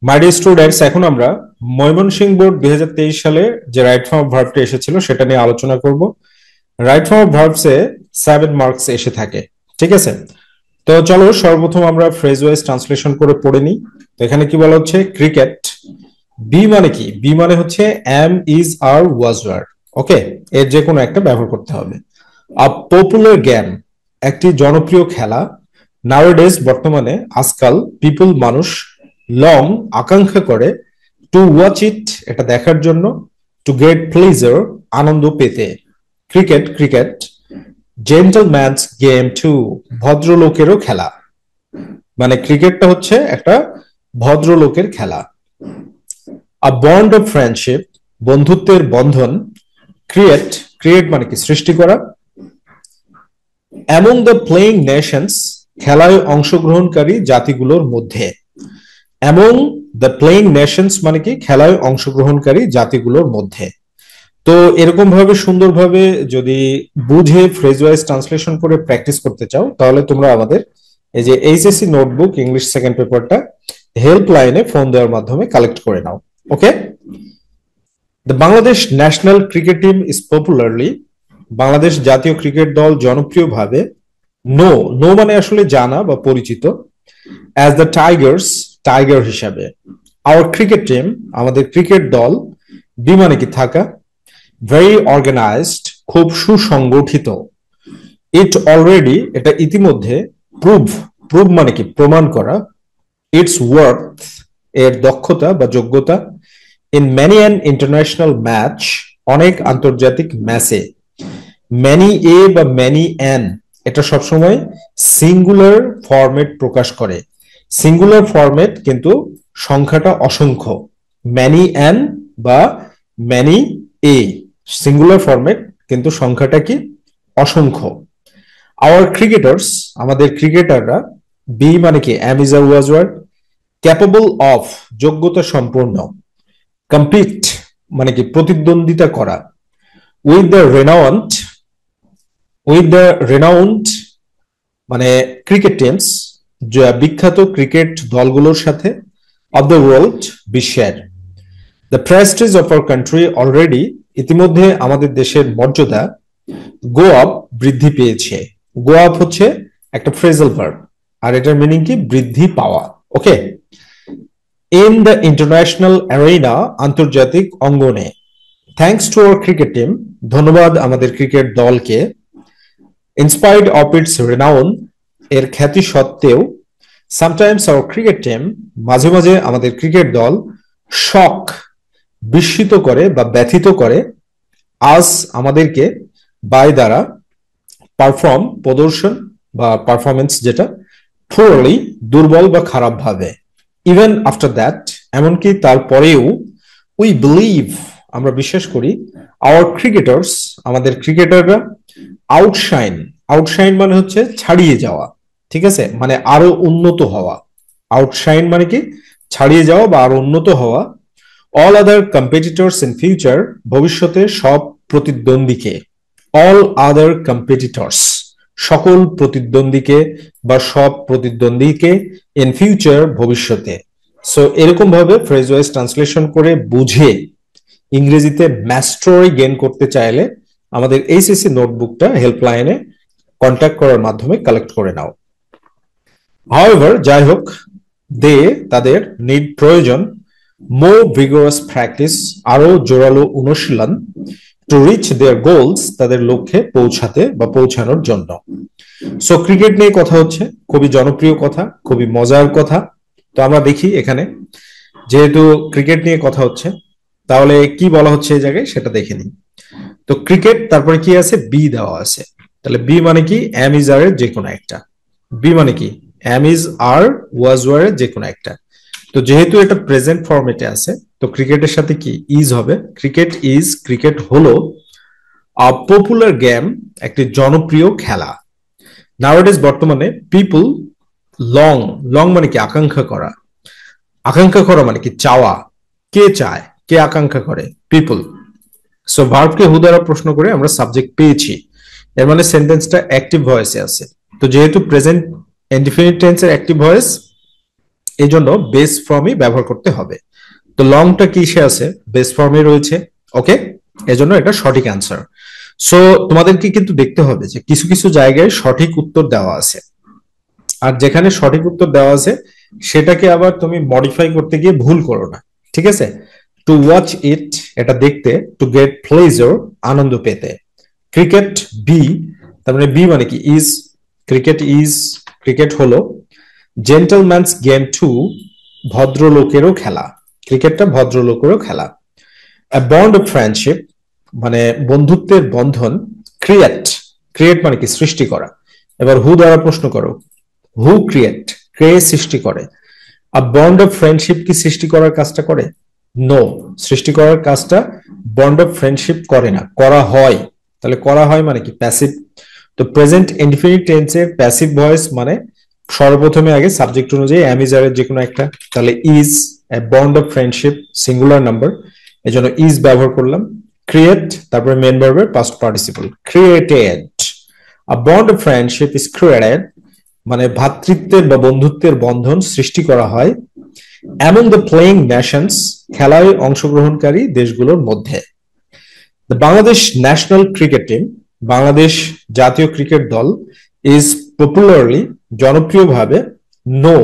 My dear students, এখন আমরা Mymensingh board 2023 সালে যে রাইট ফর্ম অফ ভার্বটি এসেছিল সেটা নিয়ে আলোচনা করব। রাইট ফর্ম অফ ভার্বসে 7 মার্কস এসে থাকে, ঠিক আছে? তো চলো সর্বপ্রথম আমরা ফ্রেজ ওয়াইজ ট্রান্সলেশন করে পড়ে নিই। তো এখানে কি বলা হচ্ছে? ক্রিকেট। বি মানে কি? বি মানে হচ্ছে am, is, are, was, were. Okay, এর যে কোনো একটা ব্যবহার করতে হবে। আ পপুলার গেম, একটি জনপ্রিয় খেলা। নাওয়াডেজ, বর্তমানে, আজকাল। পিপল, মানুষ। লং, আকাঙ্ক্ষা করে। টু ওয়াচ ইট, এটা দেখার জন্য। টু গেট প্লেজার, আনন্দ পেতে। Cricket, cricket. Gentleman's game too, ভদ্রলোকেরও খেলা। মানে ক্রিকেটটা হচ্ছে একটা ভদ্রলোকের খেলা। আ বন্ড অফ ফ্রেন্ডশিপ, বন্ধুত্বের বন্ধন। ক্রিয়েট, ক্রিয়েট মানে কি? সৃষ্টি করা। অ্যামং দ্য প্লেইং নেশনস, খেলায় অংশগ্রহণকারী জাতিগুলোর মধ্যে। অ্যামং দ্য প্লেইং নেশনস মানে কি? খেলায় অংশগ্রহণকারী জাতিগুলোর মধ্যে। তো এরকম ভাবে সুন্দরভাবে যদি বুঝে ফ্রেজ ওয়াইজ ট্রান্সলেশন করে প্র্যাকটিস করতে চাও, তাহলে তোমরা আমাদের এই যে এইচএসসি নোটবুক ইংলিশ সেকেন্ড পেপারটা হেল্পলাইনে ফোন দেওয়ার মাধ্যমে কালেক্ট করে নাও। Okay. The Bangladesh national cricket team is popularly, Bangladesh জাতীয় ক্রিকেট দল জনপ্রিয়ভাবে। নো, নো মানে আসলে জানা বা পরিচিত। অ্যাজ দ্য টাইগার্স, টাইগার হিসাবে। আওয়ার ক্রিকেট টিম, আমাদের ক্রিকেট দল। বি মানে কি? থাকা। ভেরি অর্গানাইজড, খুব সুসংগঠিত। ইট অলরেডি, এটা ইতিমধ্যে। প্রুভ, প্রুভ মানে কি? প্রমাণ করা। ইটস ওয়ার্থ, এর দক্ষতা বা যোগ্যতা। In many an international match, অনেক আন্তর্জাতিক ম্যাচে। ম্যানি এ বা ম্যানি অ্যান, এটা সবসময় সিঙ্গুলার ফরম্যাট প্রকাশ করে। সিঙ্গুলার ফরম্যাট কিন্তু সংখ্যাটা অসংখ্য। ম্যানি অ্যান বা ম্যানি এ সিঙ্গুলার ফরম্যাট, কিন্তু সংখ্যাটা কি? অসংখ্য। আওয়ার ক্রিকেটার্স, আমাদের ক্রিকেটাররা। বি মানে কি? Am, is, are, was, were. Capable of, যোগ্যতা সম্পন্ন। কম্পিট মানে কি? প্রতিদ্বন্দ্বিতা করা। With the renowned, with the renowned মানে ক্রিকেট টিমস, বিখ্যাত ক্রিকেট দলগুলোর সাথে। অফ দ্য ওয়ার্ল্ড, বিশ্বের। The prestige of our country already, ইতিমধ্যে আমাদের দেশের মর্যাদা। গো আপ, বৃদ্ধি পেয়েছে। গো আপ হচ্ছে একটা ফ্রেজাল ভার্ব, আর এটার মিনিং কি? বৃদ্ধি পাওয়া। ওকে। ইন দ্য ইন্টারন্যাশনাল অ্যারেনা, আন্তর্জাতিক অঙ্গনে। Thanks to our cricket team, ধন্যবাদ আমাদের ক্রিকেট দলকে। ইনস্পায়ার্ড অফ ইটস রেনাউন, এর খ্যাতি সত্ত্বেও। সামটাইমস আওয়ার ক্রিকেট টিম, মাঝে মাঝে আমাদের ক্রিকেট দল। শক, বিস্মিত করে বা ব্যথিত করে। আজ, আমাদেরকে। বাই, দ্বারা। পারফর্ম, প্রদর্শন বা পারফরমেন্স যেটা। পুয়ারলি, দুর্বল বা খারাপ ভাবে। ইভেন আফটার দ্যাট, এমনকি তারপরেও। উই বিলিভ, আমরা বিশ্বাস করি। আওয়ার ক্রিকেটার্স, আমাদের ক্রিকেটাররা। আউটশাইন, আউটশাইন মানে হচ্ছে ছাড়িয়ে যাওয়া, ঠিক আছে? মানে আরো উন্নত হওয়া। আউটশাইন মানে কি? ছাড়িয়ে যাওয়া বা আরো উন্নত হওয়া। All other competitors in future, ভবিষ্যতে সব প্রতিদ্বন্দ্বীকে। অল আদার কম্পিটিটরস, সকল প্রতিদ্বন্দ্বীকে বা সব প্রতিদ্বন্দ্বীকে। ইন ফিউচার, ভবিষ্যতে। সো এরকম ভাবে ফ্রেজ ওয়াইজ ট্রান্সলেশন করে বুঝে ইংরেজিতে ম্যাস্টরি গেইন করতে চাইলে আমাদের এইচএসসি নোটবুকটা হেল্পলাইনে কন্ট্যাক্ট করার মাধ্যমে কালেক্ট করে নাও। হাউএভার, যাই হোক, দে, তাদের। নিড, প্রয়োজন। মোর ভিগোরাস প্র্যাকটিস, আরো জোরালো অনুশীলন। টু রিচ দেয়ার গোলস, তাদের লক্ষ্যে পৌঁছাতে বা পৌঁছানোর জন্য। সো ক্রিকেট নিয়ে কথা হচ্ছে, খুবই জনপ্রিয় কথা, খুবই মজার কথা। তো আমরা দেখি এখানে, যেহেতু ক্রিকেট নিয়ে কথা হচ্ছে, তাহলে কি বলা হচ্ছে এই জায়গায় সেটা দেখে নিই। তো ক্রিকেট, তারপরে কি আছে? বি দেওয়া আছে। তাহলে বি মানে কি? এম, ইজ, আর এর যে কোনো একটা। বি মানে কি? Am, is, are, was, were এর যে কোনো একটা। তো যেহেতু এটা প্রেজেন্ট ফরম্যাটে আছে, তো ক্রিকেটের সাথে কি? ইজ হবে। ক্রিকেট ইজ, ক্রিকেট হলো। আ পপুলার গেম, একটি জনপ্রিয় খেলা। নাওয়াডেজ, বর্তমানে। পিপল, লং, লং মানে কি? আকাঙ্ক্ষা করা। আকাঙ্ক্ষা করা মানে কি? চাওয়া। কে চায়? কে আকাঙ্ক্ষা করে? পিপল। সো ভার্বকে হু দ্বারা প্রশ্ন করে আমরা সাবজেক্ট পেয়েছি, এর মানে সেন্টেন্সটা অ্যাক্টিভ ভয়েসে আছে। তো যেহেতু প্রেজেন্ট ইনডিফিনিট টেন্সের অ্যাক্টিভ ভয়েস, এই জন্য বেস ফর্মই ব্যবহার করতে হবে। তো লংটা কিসে আছে? বেস ফর্মে রয়েছে। ওকে, এজন্য এটা সঠিক অ্যান্সার। সো তোমাদেরকে কিন্তু দেখতে হবে যে কিছু কিছু জায়গায় সঠিক উত্তর দেওয়া আছে, আর যেখানে সঠিক উত্তর দেওয়া আছে সেটাকে আবার তুমি মডিফাই করতে গিয়ে ভুল করো না, ঠিক আছে? টু ওয়াচ ইট, এটা দেখতে, টু গেট প্লেজার, আনন্দ পেতে। ক্রিকেট বি, তার মানে বি মানে কি? ইজ, ক্রিকেট ইজ, ক্রিকেট হলো জেন্টলম্যানস গেম টু, ভদ্রলোকেরও খেলা, ক্রিকেটটা ভদ্রলোকেরও খেলা। A bond of friendship মানে বন্ধুত্বের বন্ধন, ক্রিয়েট, ক্রিয়েট মানে কি? সৃষ্টি করা। এবার হু দ্বারা প্রশ্ন করো, হু ক্রিয়েট, কে সৃষ্টি করে? আ বন্ড অফ ফ্রেন্ডশিপ কি সৃষ্টি করার কাজটা করে? নো, সৃষ্টি করার কাজটা বন্ড অফ ফ্রেন্ডশিপ করে না, করা হয়। তাহলে করা হয় মানে কি? প্যাসিভ। তো প্রেজেন্ট ইনফিনিট টেন্সের প্যাসিভ ভয়েস মানে সর্বপ্রথমে আগে সাবজেক্ট অনুযায়ী এম ইজ আর এর যে কোনো একটা। তাহলে is a bond of friendship, singular number, এজন্য ইজ ব্যবহার করলাম। ক্রিয়েট, তারপরে মেন ভার্বের past participle, created. A bond of friendship is created মানে ভ্রাতৃত্বের বা বন্ধুত্বের বন্ধন সৃষ্টি করা হয় অ্যামং দ্য প্লেইং নেশনস, খেলায় অংশগ্রহণকারী দেশগুলোর মধ্যে। The Bangladesh national cricket team, Bangladesh জাতীয় ক্রিকেট দল, ইজ পপুলারলি, জনপ্রিয়ভাবে, নো,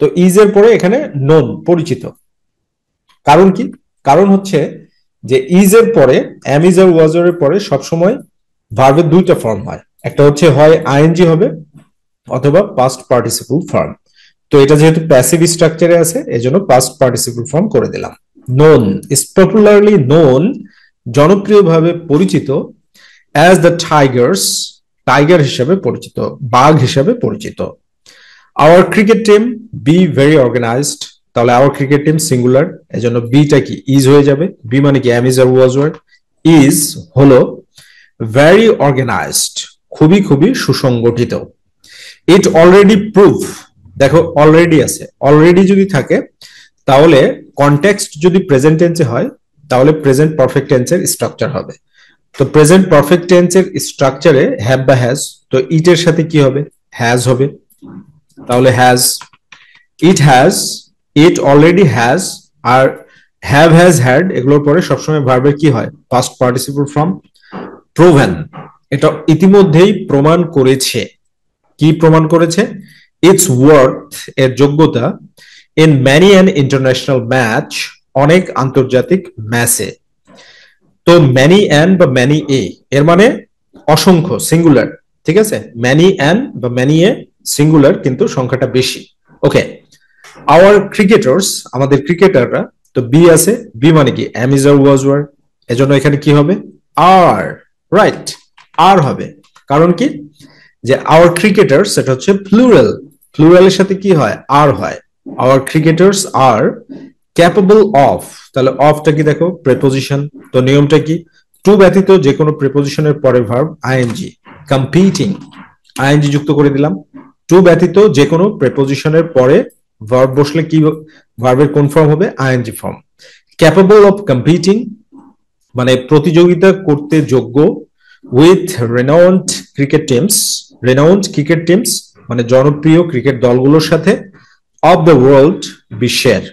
তো ইজ এর পরে এখানে নোন, পরিচিত। কারণ কি? কারণ হচ্ছে যে ইজ এর পরে এম ইজ আর ওয়াজ এর পরে সবসময় ভার্বের দুইটা ফর্ম হয়, একটা হচ্ছে হয় আইএনজি হবে অথবা পাস্ট পার্টিসিপল ফর্ম। তো এটা যেহেতু প্যাসিভ স্ট্রাকচারে আছে এজন্য পাস্ট পার্টিসিপল ফর্ম করে দিলাম। নোন ইজ পপুলারলি নোন, জনপ্রিয়ভাবে পরিচিত, অ্যাজ দ্য টাইগার্স, টাইগার হিসেবে পরিচিত, বাঘ হিসেবে পরিচিত। Our cricket team be very organised, তাহলে আওয়ার ক্রিকেট টিম সিঙ্গুলার, এজন্য বিটা কি? ইজ হয়ে যাবে। বি মানে কি? Am is are was were. Is হলো ভেরি অর্গানাইজড, খুবই খুবই সুসংগঠিত। ইট অলরেডি প্রুভ, দেখো অলরেডি আছে, অলরেডি যদি থাকে তাহলে কনটেক্সট যদি প্রেজেন্ট টেন্সে হয় তাহলে প্রেজেন্ট পারফেক্ট টেন্সের স্ট্রাকচার হবে। তো প্রেজেন্ট পারফেক্ট টেন্সের স্ট্রাকচারে হ্যাভ বা হ্যাজ, তো ইট এর সাথে কি হবে? হ্যাজ হবে। তাহলে has, it has, it already has, আর হ্যাভ, হ্যাজ, হ্যাড এগুলোর পরে সবসময় ভার্বের কি হয়? Past participle form. প্রুভেন, এটা ইতিমধ্যেই প্রমাণ করেছে। কি প্রমাণ করেছে? ইটস ওয়ার্থ, এর যোগ্যতা, in many an international match, অনেক আন্তর্জাতিক ম্যাচে। তো ম্যানি অ্যান বা ম্যানি এ এর মানে অসংখ্য, সিঙ্গুলার, ঠিক আছে? ম্যানি অ্যান বা ম্যানি এ সিঙ্গুলার, কিন্তু সংখ্যাটা বেশি। ওকে, আওয়ার ক্রিকেটার্স, আমাদের ক্রিকেটাররা, তো বি আছে, বি মানে কি? Am is are was were, এজন্য এখানে কি হবে? আর, রাইট, আর হবে। কারণ কি? যে আওয়ার ক্রিকেটার্স এটা হচ্ছে প্লুরাল, প্লুরালের সাথে কি হয়? আর হয়। Our cricketers are capable of, তাহলে অফটা কি? দেখো প্রেপোজিশন, তো নিয়মটা কি? টু ব্যতীত যে কোনো প্রেপোজিশনের পরে ভার্ব আইএনজি, কম্পিটিং, আইএনজি যুক্ত করে দিলাম। টু ব্যতীত যে কোনো প্রেপোজিশনের পরে ভার্ব বসলে কি ভার্বের কোন ফর্ম হবে? ING form. Capable of competing মানে প্রতিযোগিতা করতে যোগ্য, with renowned cricket teams, renowned cricket teams মানে জনপ্রিয় ক্রিকেট দলগুলোর সাথে, অফ দ্য ওয়ার্ল্ড, বিশ্বের।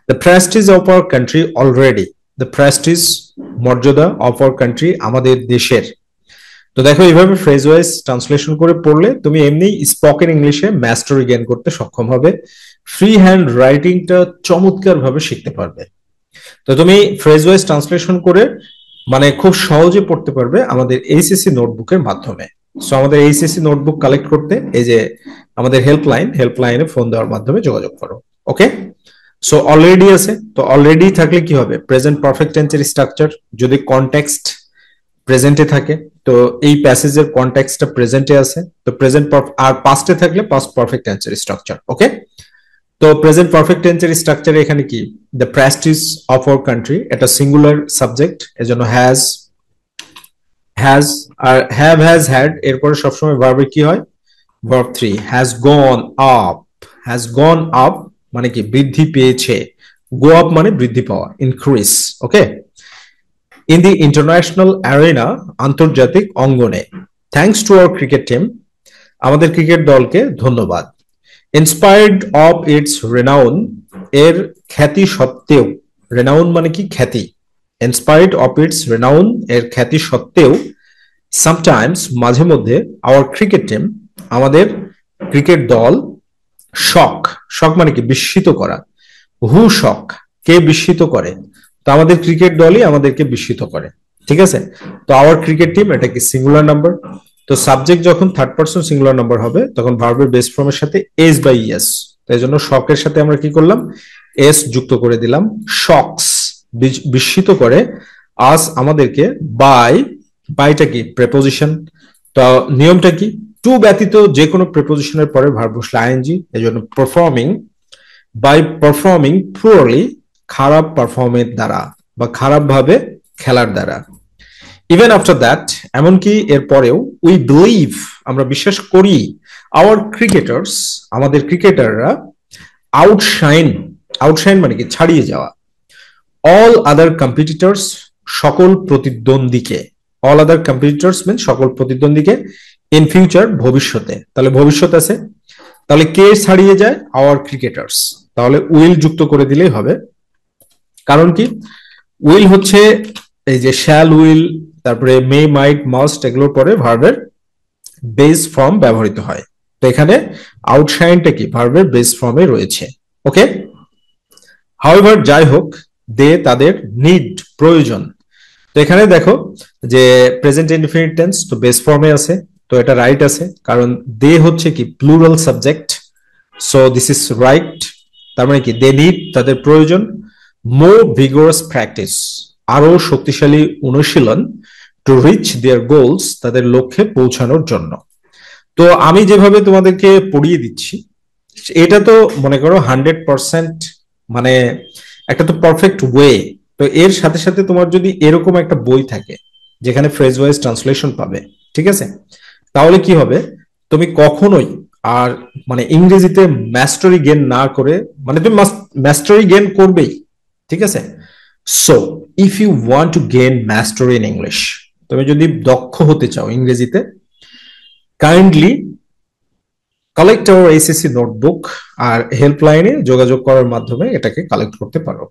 The prestige of our country already, the prestige মর্যাদা, অফ আওয়ার কান্ট্রি আমাদের দেশের। তো দেখো এইভাবে ফ্রেজ ওয়াইজ ট্রান্সলেশন করে পড়লে তুমি এমনি স্পোকেন ইংলিশে মাস্টারি গেইন করতে সক্ষম হবে, ফ্রি হ্যান্ড রাইটিংটা চমৎকার ভাবে শিখতে পারবে। তো তুমি ফ্রেজ ওয়াইজ ট্রান্সলেশন করে মানে খুব সহজে পড়তে পারবে আমাদের এইচএসসি নোটবুকের মাধ্যমে। সো আমাদের এইচএসসি নোটবুক কালেক্ট করতে এই যে আমাদের হেল্পলাইনে ফোন দেওয়ার মাধ্যমে যোগাযোগ করো। ওকে, সো অলরেডি আছে, তো অলরেডি থাকলে কি হবে? প্রেজেন্ট পারফেক্ট টেন্সের স্ট্রাকচার, যদি কনটেক্সট প্রেজেন্টে থাকে তো এই প্যাসেজের কনটেক্সটটা প্রেজেন্টে আছে, তো প্রেজেন্ট আর পাস্টে থাকলে পাস্ট পারফেক্ট টেন্সের স্ট্রাকচার। ওকে, তো প্রেজেন্ট পারফেক্ট টেন্সের স্ট্রাকচারে এখানে কি? The prestige of our country, এটা সিঙ্গুলার সাবজেক্ট, এজন্য হ্যাজ, হ্যাজ, আর হ্যাভ, হ্যাজ, হ্যাড এরপরে সবসময় ভার্বে কি হয়? Verb 3, has gone up, has gone up মানে কি? বৃদ্ধি পেয়েছে। গো আপ মানে বৃদ্ধি পাওয়া, increase. Okay, in the international arena, আন্তর্জাতিক অঙ্গনে। Thanks to our cricket team, আমাদের ক্রিকেট দলকে ধন্যবাদ। ইন্সপায়ার্ড অফ ইটস রেনাউন, এর খ্যাতি সত্ত্বেও, রেনাউন মানে কি খ্যাতি, ইন্সপায়ার্ড অফ ইটস রেনাউন এর খ্যাতি সত্ত্বেও, সামটাইমস মাঝে মধ্যে, আওয়ার ক্রিকেট টিম আমাদের ক্রিকেট দল, শক, শক মানে কি বিস্মিত করা, হু শক কে বিস্মিত করে, তো আমাদের ক্রিকেট দলই আমাদেরকে বিস্মিত করে, ঠিক আছে। তো আওয়ার ক্রিকেট টিম এটা কি সিঙ্গুলার নাম্বার, তো সাবজেক্ট যখন থার্ড পারসন সিঙ্গুলার নাম্বার হবে তখন ভার্বের বেস ফর্মের সাথে এস বাই ইএস, তাই জন্য শকের সাথে আমরা কি করলাম, এস যুক্ত করে দিলাম, শকস বিস্মিত করে, আস আমাদেরকে, বাই, বাইটা কি প্রেপোজিশন, তো নিয়মটা কি, টু ব্যতীত যে কোনো প্রেপোজিশনের পরে ভার্ব বসলে আইএনজি, এই জন্য পারফর্মিং, বাই পারফর্মিং পুয়ারলি, খারাপ পারফর্মের দ্বারা বা খারাপ ভাবে খেলার দ্বারা। ইভেন আফটার দ্যাট, এমনকি এর পরেও, উই বিলিভ আমরা বিশ্বাস করি, আওয়ার ক্রিকেটার্স আমাদের ক্রিকেটাররা, আউটশাইন, আউটশাইন মানে কি ছাড়িয়ে যাওয়া, অল আদার কম্পিটিটর্স সকল প্রতিদ্বন্দ্বীকে, অল আদার কম্পিটিটর্স মিন সকল প্রতিদ্বন্দ্বীকে, ইন ফিউচার ভবিষ্যতে, তাহলে ভবিষ্যৎ আছে, তাহলে কে ছাড়িয়ে যায়, আওয়ার ক্রিকেটার্স, তাহলে উইল যুক্ত করে দিলেই হবে। কারণ কি, উইল হচ্ছে এই যে শ্যাল উইল, তারপরে মে মাইট মাস্ট এগুলোর পরে ভার্বের বেস ফর্ম ব্যবহৃত হয়, তো এখানে আউটশাইনটা কি ভার্বের বেস ফর্মে রয়েছে। ওকে, হাউএভার যাই হোক, দে তাদের, নিড প্রয়োজন, তো এখানে দেখো যে প্রেজেন্ট ইনডিফিনিট টেন্স তো বেস ফর্মে আছে, তো এটা রাইট আছে, কারণ দে হচ্ছে কি plural subject, so this is right, তার মানে কি দে নিড তাদের প্রয়োজন, মোর ভিগোরাস প্র্যাকটিস আরো শক্তিশালী অনুশীলন, টু রিচ দেয়ার গোলস তাদের লক্ষ্যে পৌঁছানোর জন্য। তো আমি যেভাবে তোমাদেরকে পড়িয়ে দিচ্ছি এটা তো মনে করো 100% মানে একটা তো পারফেক্ট ওয়ে, তো এর সাথে সাথে তোমার যদি এরকম একটা বই থাকে যেখানে ফ্রেজ ওয়াইজ ট্রান্সলেশন পাবে, ঠিক আছে, তাহলে কি হবে, তুমি কখনোই আর মানে ইংরেজিতে মাস্টারি গেইন না করে, মানে তুমি মাস্টারি গেইন করবেই, ঠিক আছে। So if you want to gain mastery in English, তুমি যদি দক্ষ হতে চাও ইংরেজিতে, kindly collect our SSC notebook, আর হেল্পলাইনে যোগাযোগ করার মাধ্যমে এটাকে কালেক্ট করতে পারো।